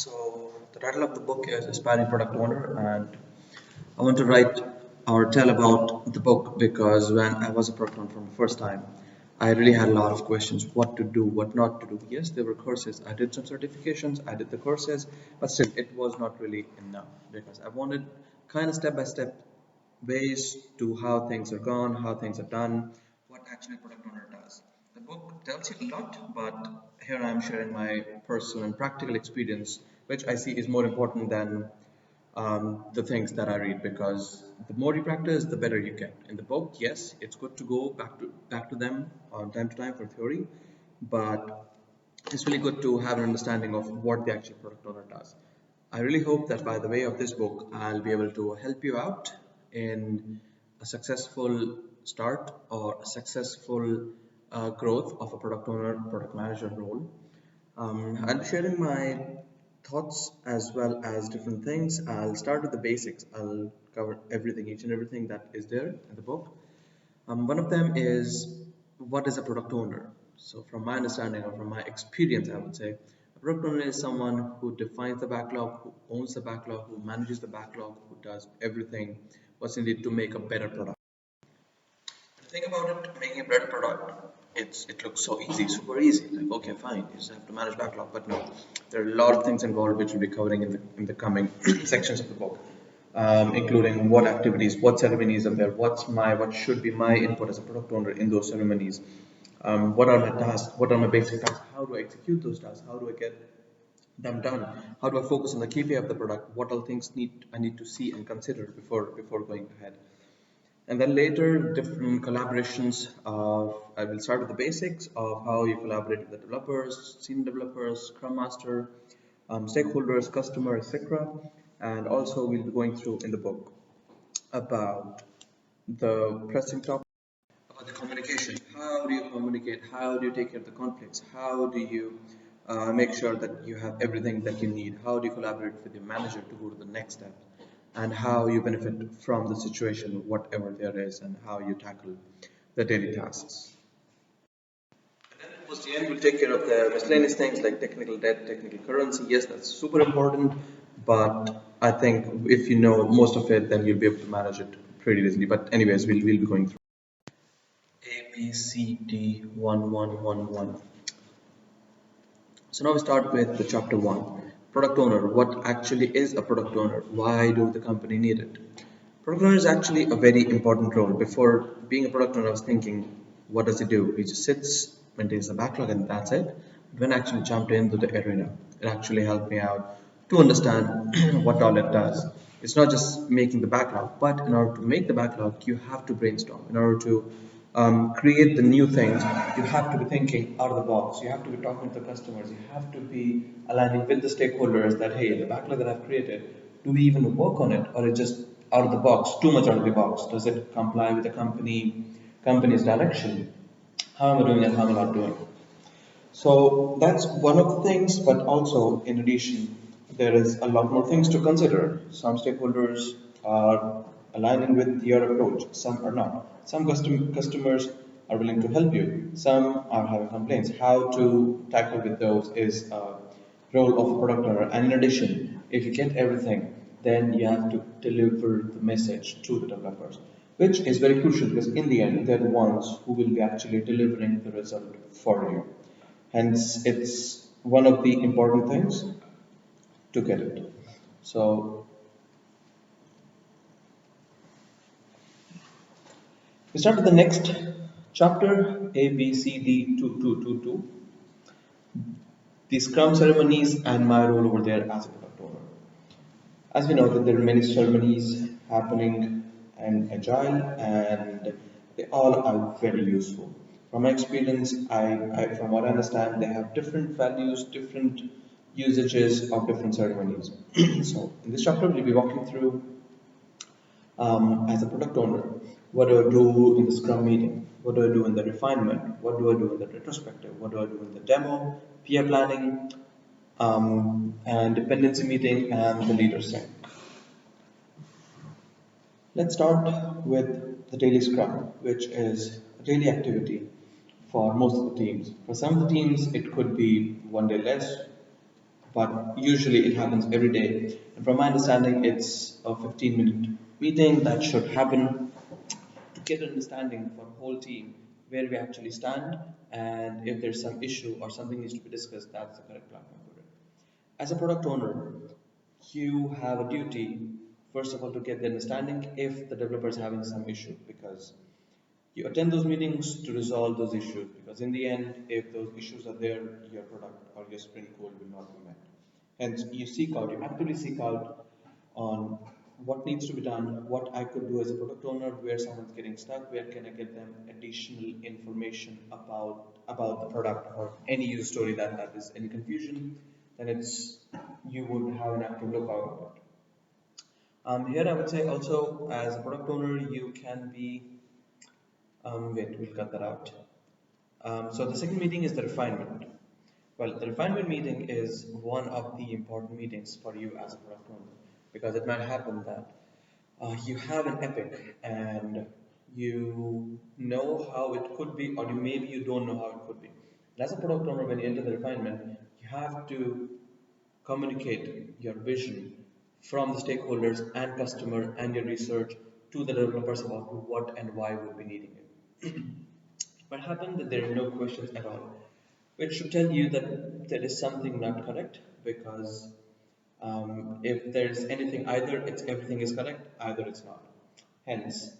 So the title of the book is Aspiring Product Owner, and I want to write or tell about the book because when I was a product owner from the first time, I really had a lot of questions: what to do, what not to do. Yes, there were courses. I did some certifications. I did the courses, but still, it was not really enough because I wanted kind of step by step ways to how things are gone, how things are done, what actually a product owner does. The book tells you a lot, but here I am sharing my personal and practical experience, which I see is more important than the things that I read, because the more you practice, the better you get. In the book, yes, it's good to go back to them on time to time for theory, but it's really good to have an understanding of what the actual product owner does. I really hope that by the way of this book, I'll be able to help you out in a successful start or a successful growth of a product owner, product manager role. I'll be sharing my thoughts as well as different things. I'll start with the basics. I'll cover everything, each and everything that is there in the book. One of them is, what is a product owner? So, from my understanding or from my experience, I would say a product owner is someone who defines the backlog, who owns the backlog, who manages the backlog, who does everything what's needed to make a better product. Think about it, making a better product. It looks so easy, super easy. Like, okay, fine, you just have to manage backlog, but no, there are a lot of things involved which we'll be covering in the coming sections of the book, including what activities, what ceremonies are there, what should be my input as a product owner in those ceremonies. What are my tasks? What are my basic tasks? How do I execute those tasks? How do I get them done? How do I focus on the KPI of the product? What all things I need to see and consider before going ahead? And then later, different collaborations. I will start with the basics of how you collaborate with the developers, senior developers, Scrum Master, stakeholders, customer, etc. And also, we'll be going through in the book about the pressing topic about the communication. How do you communicate? How do you take care of the conflicts? How do you make sure that you have everything that you need? How do you collaborate with your manager to go to the next step? And how you benefit from the situation, whatever there is, and how you tackle the daily tasks. And then towards the end, we'll take care of the miscellaneous things like technical debt, technical currency. Yes, that's super important, but I think if you know most of it, then you'll be able to manage it pretty easily. But anyways, we'll be going through ABCD1111. So now we start with the chapter 1. Product owner. What actually is a product owner? Why do the company need it? Product owner is actually a very important role. Before being a product owner, I was thinking, what does he do? He just sits, maintains the backlog, and that's it. When I actually jumped into the arena, it actually helped me out to understand what all it does. It's not just making the backlog, but in order to make the backlog, you have to brainstorm. In order to create the new things, you have to be thinking out of the box. You have to be talking to the customers. You have to be aligning with the stakeholders that, hey, the backlog that I've created, do we even work on it, or is it just out of the box, too much out of the box? Does it comply with the company's direction? How am I doing and how am I not doing? So that's one of the things, but also in addition, there is a lot more things to consider. Some stakeholders are aligning with your approach, some are not. Some customers are willing to help you, some are having complaints. How to tackle with those is a role of a product owner. And in addition, if you get everything, then you have to deliver the message to the developers, which is very crucial because in the end, they're the ones who will be actually delivering the result for you. Hence, it's one of the important things to get it. So, we start with the next chapter, A, B, C, D, 2222. The Scrum ceremonies and my role over there as a product owner. As we know that there are many ceremonies happening in Agile and they all are very useful. From my experience, from what I understand, they have different values, different usages of different ceremonies. So in this chapter, we'll be walking through as a product owner, what do I do in the Scrum meeting? What do I do in the refinement? What do I do in the retrospective? What do I do in the demo, peer planning, and dependency meeting and the leader sync? Let's start with the daily Scrum, which is a daily activity for most of the teams. For some of the teams, it could be one day less, but usually it happens every day. And from my understanding, it's a 15-minute meeting that should happen to get an understanding for the whole team where we actually stand, and if there's some issue or something needs to be discussed, that's the correct platform for it. As a product owner, you have a duty, first of all, to get the understanding if the developer is having some issue, because you attend those meetings to resolve those issues, because in the end, if those issues are there, your product or your sprint goal will not be met. Hence, you actively seek out on what needs to be done, what I could do as a product owner, where someone's getting stuck, where can I get them additional information about the product or any user story that is any confusion, then it's you would have an active lookout on it. Here I would say also as a product owner, you can be wait, we'll cut that out. So the second meeting is the refinement. Well, the refinement meeting is one of the important meetings for you as a product owner, because it might happen that you have an epic and you know how it could be, or maybe you don't know how it could be. And as a product owner, when you enter the refinement, you have to communicate your vision from the stakeholders and customer and your research to the developers about what and why we'll be needing it. What happened that there are no questions at all, which should tell you that there is something not correct, because if there's anything, either it's everything is correct, either it's not. Hence,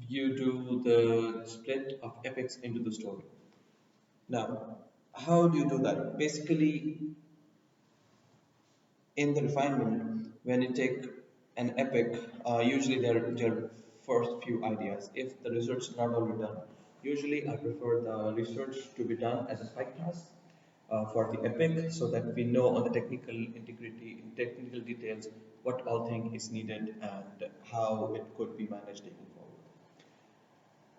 you do the split of epics into the story. Now, how do you do that? Basically, in the refinement, when you take an epic, usually there are first few ideas. If the research is not already done, usually I prefer the research to be done as a side task for the epic, so that we know on the technical integrity, technical details, what all thing is needed and how it could be managed taking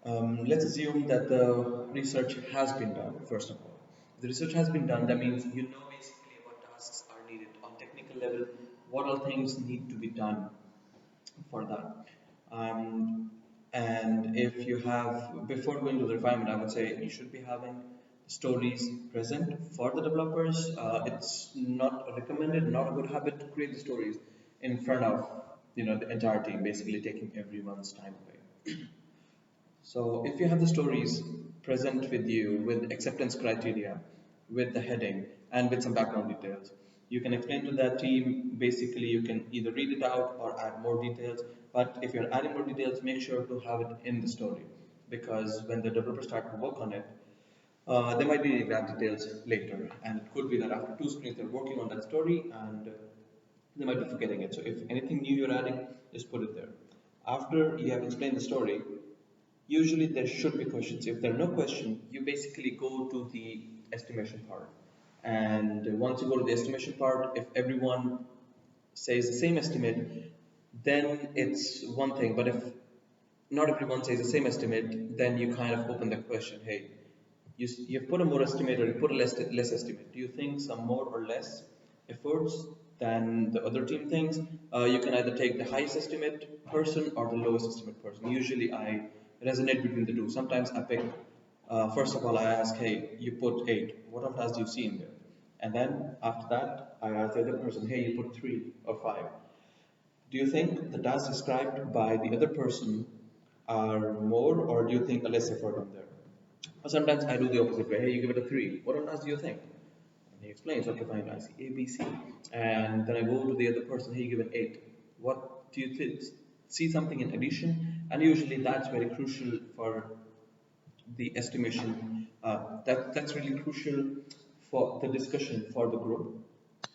forward. Let's assume that the research has been done, first of all. If the research has been done, that means you know basically what tasks are needed on technical level, what all things need to be done for that. And if you have, before going to the refinement, I would say you should be having stories present for the developers. It's not recommended, not a good habit to create the stories in front of the entire team, basically taking everyone's time away. So if you have the stories present with you with acceptance criteria, with the heading, and with some background details, you can explain to that team. Basically, you can either read it out or add more details. But if you're adding more details, make sure to have it in the story, because when the developers start to work on it, they might be needing that details later, and it could be that after 2 sprints they're working on that story and they might be forgetting it. So if anything new you're adding, just put it there. After you have explained the story, usually there should be questions. If there are no questions, you basically go to the estimation part. And once you go to the estimation part, if everyone says the same estimate, then it's one thing. But if not everyone says the same estimate, then you kind of open the question, hey, you've put a more estimate or you put a less estimate. Do you think some more or less efforts than the other team thinks? You can either take the highest estimate person or the lowest estimate person. Usually I resonate between the two. Sometimes I pick, first of all, I ask, hey, you put 8. What of tasks do you see in there? And then after that, I ask the other person, hey, you put 3 or 5. Do you think the tasks described by the other person are more, or do you think a less effort on there? Or sometimes I do the opposite way. Hey, you give it a 3. What else do you think? And he explains, okay, fine, I see A, B, C. And then I go to the other person, hey, you give an 8. What do you think? See something in addition? And usually that's very crucial for the estimation. That's really crucial for the discussion for the group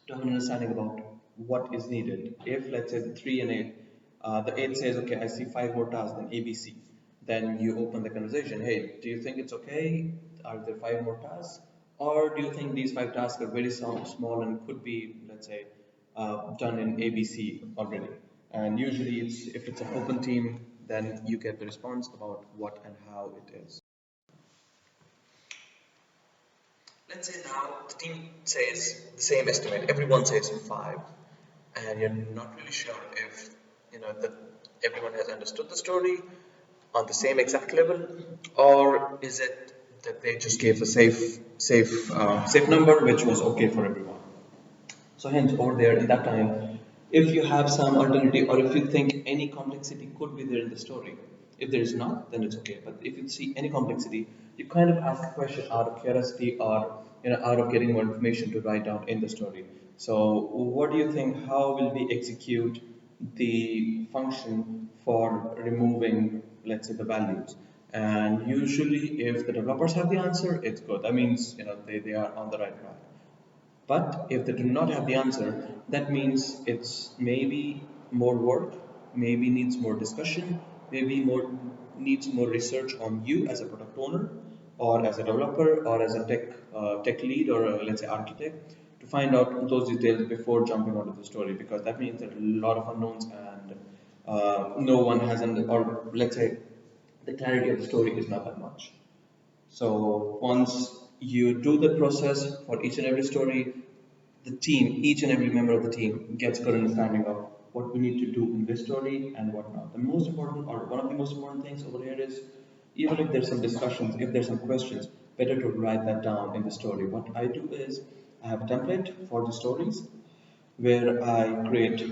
to have an understanding about what is needed. If let's say the 3 and 8, the 8 says, okay, I see 5 more tasks than ABC, then you open the conversation. Hey, do you think it's okay? Are there 5 more tasks? Or do you think these 5 tasks are very small and could be, let's say, done in ABC already? And usually, if it's an open team, then you get the response about what and how it is. Let's say now the team says the same estimate, everyone says 5, and you're not really sure if that everyone has understood the story on the same exact level, or is it that they just gave a safe number which was okay for everyone. So hence over there in that time, if you have some alternative or if you think any complexity could be there in the story, if there is not, then it's okay. But if you see any complexity, you kind of ask a question out of curiosity or out of getting more information to write down in the story. So what do you think? How will we execute the function for removing, let's say, the values? And usually, if the developers have the answer, it's good. That means they are on the right track. But if they do not have the answer, that means it's maybe more work, maybe needs more discussion, maybe more needs more research on you as a product owner, or as a developer, or as a tech lead, or let's say architect, to find out those details before jumping onto the story. Because that means there are a lot of unknowns, and no one has an, or let's say the clarity of the story is not that much. So once you do the process for each and every story, the team, each and every member of the team gets good understanding of what we need to do in this story and what not. The most important, or one of the most important things over here is, even if there's some discussions, if there's some questions, better to write that down in the story. What I do is I have a template for the stories where I create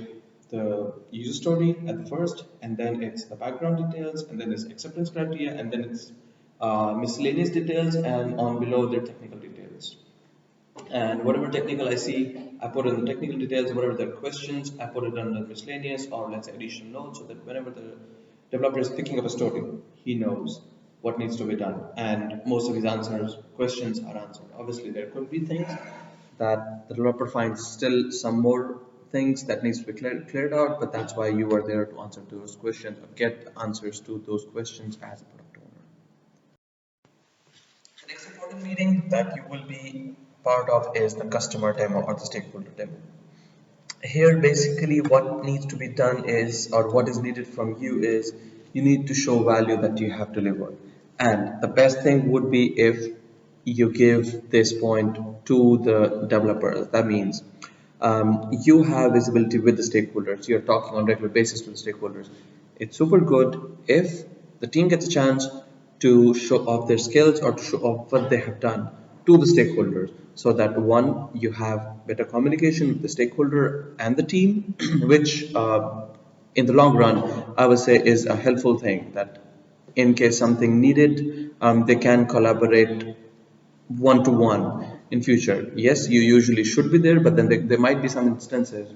the user story at the first, and then it's the background details, and then it's acceptance criteria, and then it's miscellaneous details, and on below the technical details. And whatever technical I see, I put in the technical details. Whatever the questions, I put it under miscellaneous or let's say additional notes, so that whenever the developer is picking up a story, he knows what needs to be done, and most of his questions are answered. Obviously, there could be things that the developer finds still some more things that needs to be cleared out, but that's why you are there to answer those questions or get answers to those questions as a product owner. The next important meeting that you will be part of is the customer demo or the stakeholder demo. Here, basically, what needs to be done is, or what is needed from you is, you need to show value that you have delivered. And the best thing would be if you give this point to the developers. That means you have visibility with the stakeholders. You're talking on a regular basis to the stakeholders. It's super good if the team gets a chance to show off their skills or to show off what they have done to the stakeholders, so that one, you have better communication with the stakeholder and the team, which in the long run I would say is a helpful thing, that in case something needed, they can collaborate one to one in future. Yes, you usually should be there, but then there might be some instances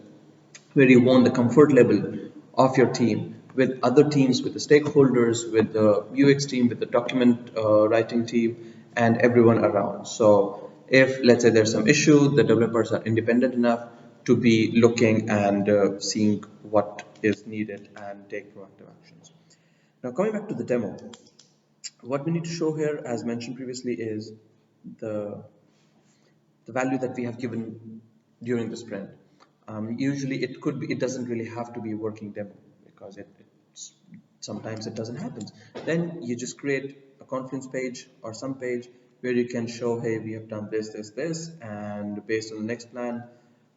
where you want the comfort level of your team with other teams, with the stakeholders, with the UX team, with the document writing team, and everyone around. So if let's say there's some issue, the developers are independent enough to be looking and seeing what is needed and take proactive actions. Now coming back to the demo, what we need to show here, as mentioned previously, is the the value that we have given during the sprint. Usually it could be, it doesn't really have to be a working demo, because sometimes it doesn't happen. Then you just create a Confluence page or some page where you can show, hey, we have done this, and based on the next plan,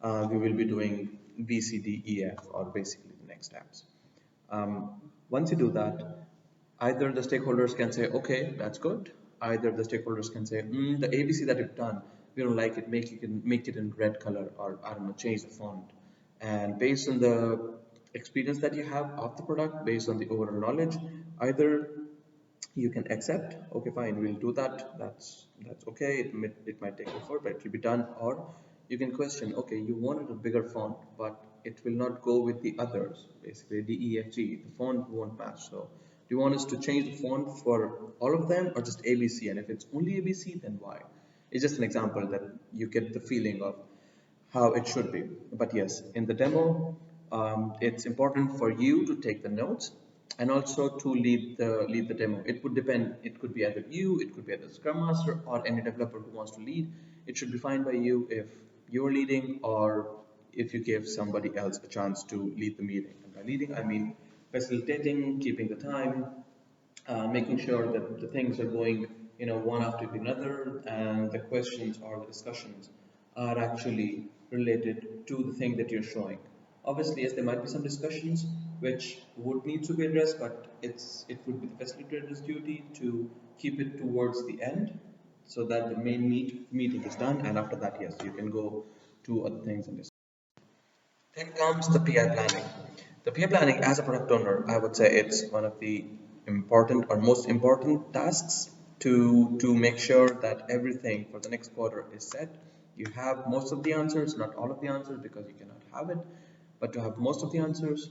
we will be doing B, C, D, E, F, or basically the next steps. Once you do that, either the stakeholders can say, okay, that's good. Either the stakeholders can say, the ABC that you've done, we don't like it, make it in red color, or I don't know, change the font. And based on the experience that you have of the product, based on the overall knowledge, either you can accept, okay, fine, we'll do that, that's okay, it might take effort, but it will be done. Or you can question, okay, you wanted a bigger font, but it will not go with the others, basically D, E, F, G, the font won't match. So do you want us to change the font for all of them, or just ABC? And if it's only ABC, then why? It's just an example that you get the feeling of how it should be. But yes, in the demo, it's important for you to take the notes and also to lead the demo. It would depend. It could be either you, it could be either Scrum Master, or any developer who wants to lead. It should be fine by you if you're leading, or if you give somebody else a chance to lead the meeting. And by leading, I mean facilitating, keeping the time, making sure that the things are going, one after the other, and the questions or the discussions are actually related to the thing that you're showing. Obviously, yes, there might be some discussions which would need to be addressed, but it would be the facilitator's duty to keep it towards the end, so that the main meeting is done, and after that, yes, you can go to other things and discuss. Then comes the PI planning. The PI planning, as a product owner, I would say it's one of the important or most important tasks to make sure that everything for the next quarter is set. You have most of the answers, not all of the answers because you cannot have it, but to have most of the answers,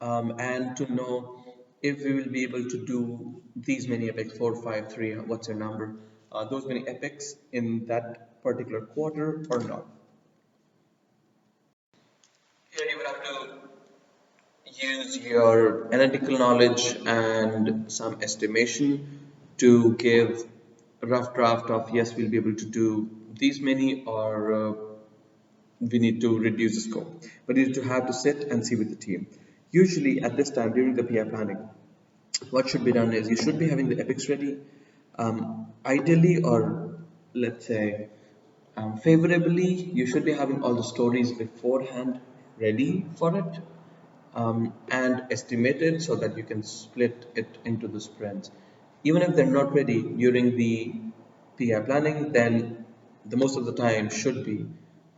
and to know if we will be able to do these many epics, 4, 5, 3, what's your number, those many epics in that particular quarter or not. Here you will have to use your analytical knowledge and some estimation to give a rough draft of yes, we'll be able to do these many, or we need to reduce the scope. But you need to have to sit and see with the team. Usually at this time during the PI planning, what should be done is you should be having the epics ready, ideally, or let's say favorably, you should be having all the stories beforehand ready for it, and estimated so that you can split it into the sprints. Even if they're not ready during the PI planning, then the most of the time should be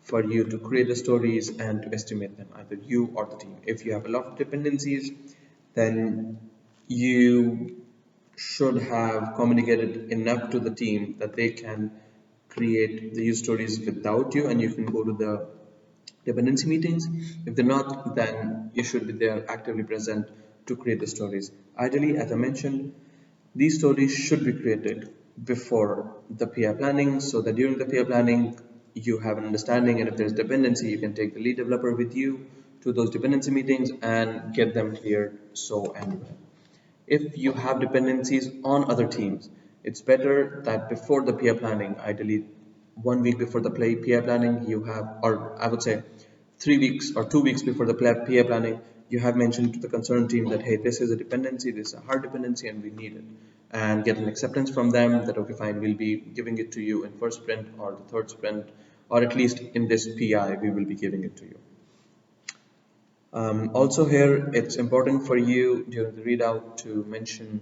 for you to create the stories and to estimate them, either you or the team. If you have a lot of dependencies, then you should have communicated enough to the team that they can create the use stories without you, and you can go to the dependency meetings. If they're not, then you should be there actively present to create the stories. Ideally, as I mentioned, these stories should be created before the PI planning so that during the PI planning you have an understanding, and if there's dependency, you can take the lead developer with you to those dependency meetings and get them cleared so and when. If you have dependencies on other teams, it's better that before the PI planning, ideally 1 week before the PI planning, you have, or I would say 3 weeks or 2 weeks before the PI planning, you have mentioned to the concerned team that, hey, this is a dependency, this is a hard dependency, and we need it. And get an acceptance from them that, okay, fine, we'll be giving it to you in first sprint or the third sprint, or at least in this PI, we will be giving it to you. Also here, it's important for you during the readout to mention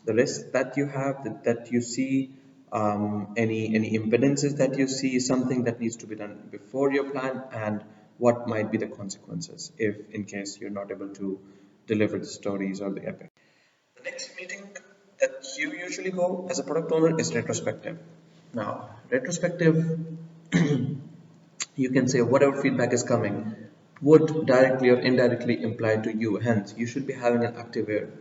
the risks that you have, that you see, any impedances that you see, something that needs to be done before your plan, and what might be the consequences if in case you're not able to deliver the stories or the epic. The next meeting that you usually go as a product owner is retrospective. Now, retrospective, you can say whatever feedback is coming would directly or indirectly imply to you. Hence, you should be having an active ear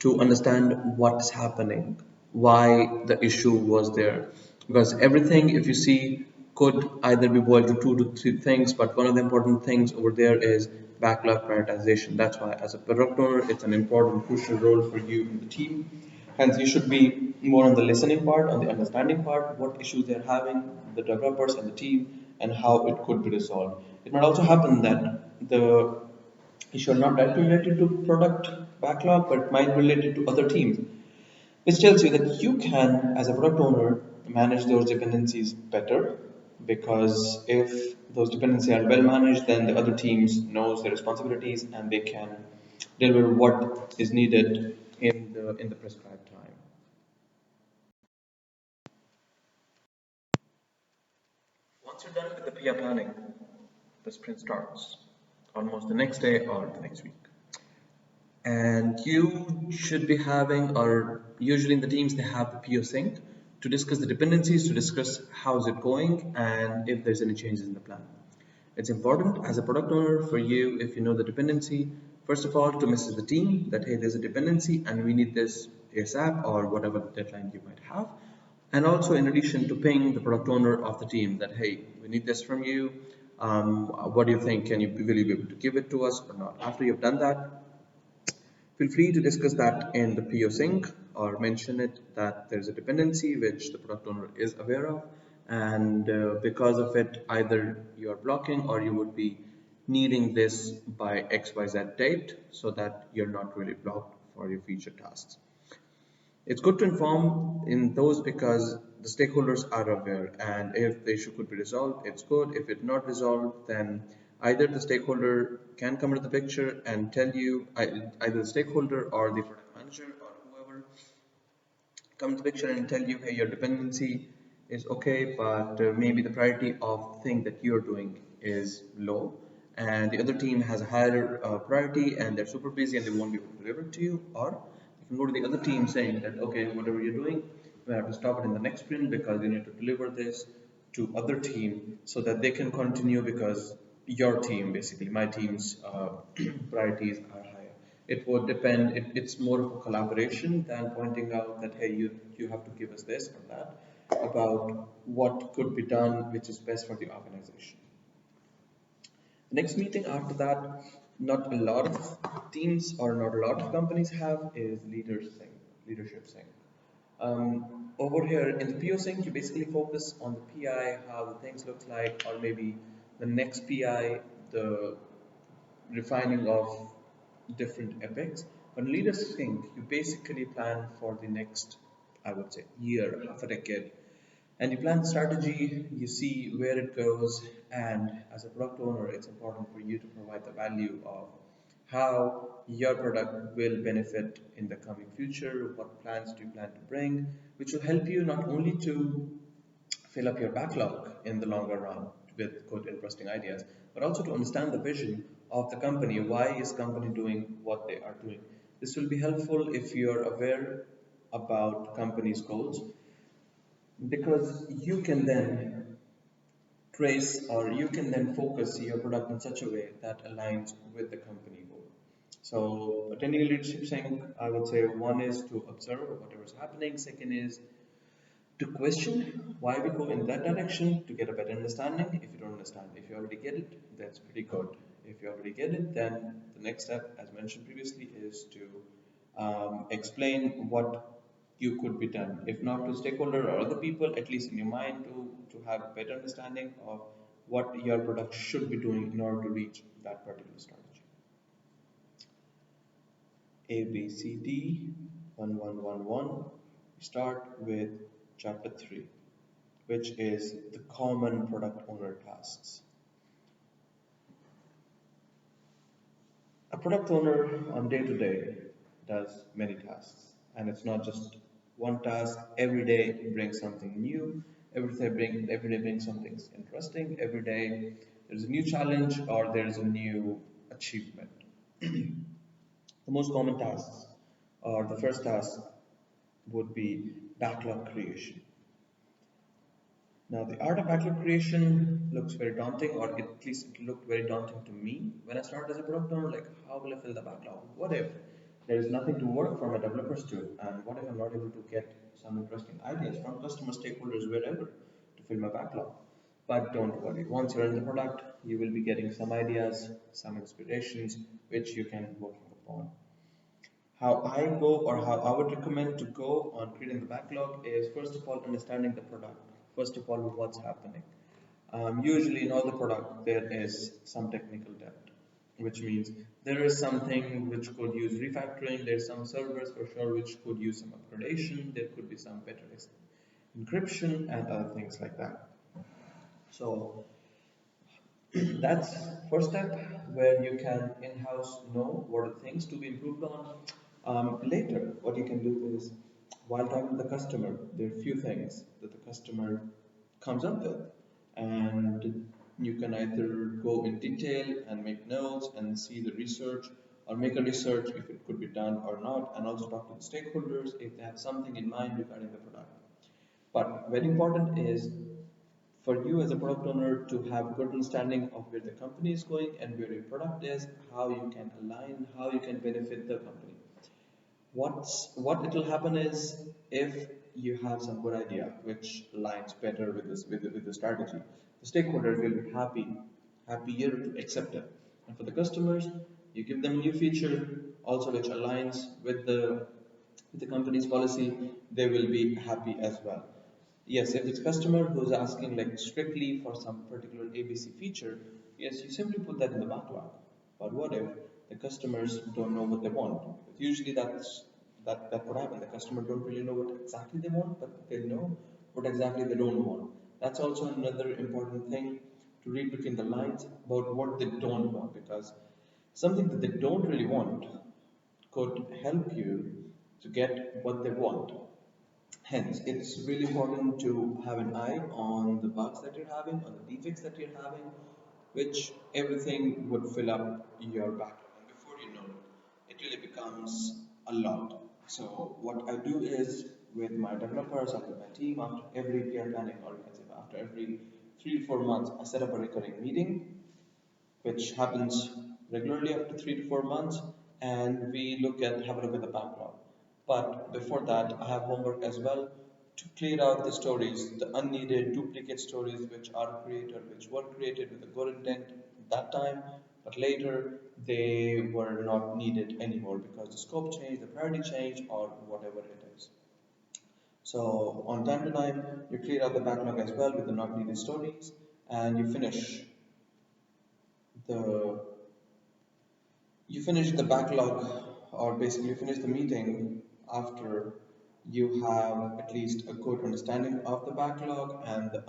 to understand what's happening, why the issue was there. Because everything, if you see, could either be boiled to 2 to 3 things, but one of the important things over there is backlog prioritization. That's why, as a product owner, it's an important, crucial role for you in the team. Hence, you should be more on the listening part, on the understanding part, what issues they're having, the developers and the team, and how it could be resolved. It might also happen that the issue are not directly related to product backlog, but might be related to other teams, which tells you that you can, as a product owner, manage those dependencies better. Because if those dependencies are well managed, then the other teams knows their responsibilities and they can deliver what is needed in the prescribed time. Once you're done with the PI planning, the sprint starts almost the next day or the next week. And you should be having, or usually in the teams, they have the PO sync to discuss the dependencies, to discuss how's it going, and if there's any changes in the plan. It's important as a product owner for you, if you know the dependency, first of all, to message the team that, hey, there's a dependency and we need this ASAP or whatever deadline you might have. And also, in addition, to ping the product owner of the team that, hey, we need this from you. What do you think? Will you be able to give it to us or not? After you've done that, feel free to discuss that in the PO sync, or mention it that there's a dependency which the product owner is aware of, and because of it, either you're blocking or you would be needing this by XYZ date so that you're not really blocked for your future tasks. It's good to inform in those because the stakeholders are aware, and if the issue could be resolved, it's good. If it's not resolved, then either the stakeholder can come into the picture and tell you, either the stakeholder or the product manager or whoever come to the picture and tell you, hey, your dependency is okay, but maybe the priority of thing that you're doing is low, and the other team has a higher priority and they're super busy and they won't be able to deliver it to you. Or you can go to the other team saying that, okay, whatever you're doing, we have to stop it in the next sprint because you need to deliver this to other team so that they can continue, because your team, basically my team's priorities are higher. It would depend. It's more of a collaboration than pointing out that, hey, you have to give us this or that, about what could be done which is best for the organization. The next meeting after that, not a lot of teams or not a lot of companies have, is leadership sync. Over here in the PO sync, you basically focus on the PI, how the things look like, or maybe the next PI, the refining of different epics. But leaders think you basically plan for the next, I would say, year, half a decade. And you plan the strategy, you see where it goes, and as a product owner, it's important for you to provide the value of how your product will benefit in the coming future, what plans do you plan to bring, which will help you not only to fill up your backlog in the longer run with good interesting ideas, but also to understand the vision of the company. Why is company doing what they are doing? This will be helpful if you're aware about company's goals, because you can then trace, or you can then focus your product in such a way that aligns with the company goal. So attending a leadership sync, I would say one is to observe whatever is happening. Second is to question why we go in that direction, to get a better understanding. If you don't understand, if you already get it, that's pretty good. If you already get it, then the next step, as mentioned previously, is to explain what you could be done. If not to stakeholder or other people, at least in your mind, to have a better understanding of what your product should be doing in order to reach that particular strategy. A, B, C, D, 1111. We start with chapter 3, which is the common product owner tasks. A product owner on day to day does many tasks, and it's not just one task. Every day brings something new. Every day brings something interesting. Every day there's a new challenge or there's a new achievement. The most common tasks, or the first task, would be backlog creation. Now, the art of backlog creation looks very daunting, or at least it looked very daunting to me when I started as a product owner. Like, how will I fill the backlog? What if there is nothing to work for my developers to? And what if I'm not able to get some interesting ideas from customer stakeholders, wherever, to fill my backlog? But don't worry, once you're in the product, you will be getting some ideas, some inspirations, which you can work upon. How I go, or how I would recommend to go on creating the backlog, is first of all understanding the product. First of all, what's happening. Usually in all the product there is some technical debt, which means there is something which could use refactoring. There's some servers for sure which could use some upgradation. There could be some better encryption and other things like that. So that's first step, where you can in-house know what are the things to be improved on. Later, what you can do is, while talking to the customer, there are few things that the customer comes up with, and you can either go in detail and make notes and see the research, or make a research if it could be done or not, and also talk to the stakeholders if they have something in mind regarding the product. But very important is for you as a product owner to have good understanding of where the company is going and where your product is, how you can align, how you can benefit the company. What it will happen is, if you have some good idea which aligns better with this with the strategy, the stakeholders will be happier to accept it. And for the customers, you give them a new feature also which aligns with the company's policy, they will be happy as well. Yes, if it's customer who's asking like strictly for some particular ABC feature, yes, you simply put that in the backlog. But what if the customers don't know what they want? Usually that could happen. The customer don't really know what exactly they want, but they know what exactly they don't want. That's also another important thing, to read between the lines about what they don't want, because something that they don't really want could help you to get what they want. Hence, it's really important to have an eye on the bugs that you're having, on the defects that you're having, which everything would fill up your backlog. And before you know it, it really becomes a lot. So what I do is with my developers or with my team after every peer planning, or you can say after every 3 to 4 months, I set up a recurring meeting which happens regularly after 3 to 4 months, and we have a look at the backlog. But before that, I have homework as well to clear out the stories, the unneeded duplicate stories which were created with a good intent at that time, but later they were not needed anymore because the scope changed, the priority changed, or whatever it is. So on time to time, you clear out the backlog as well with the not needed stories, and the you finish the backlog, or basically you finish the meeting after you have at least a good understanding of the backlog and the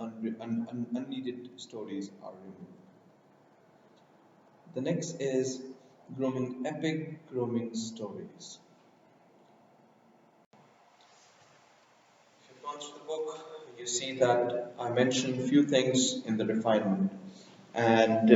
unneeded stories are removed. The next is grooming epic grooming stories. If you've gone through the book, you see that I mentioned few things in the refinement, and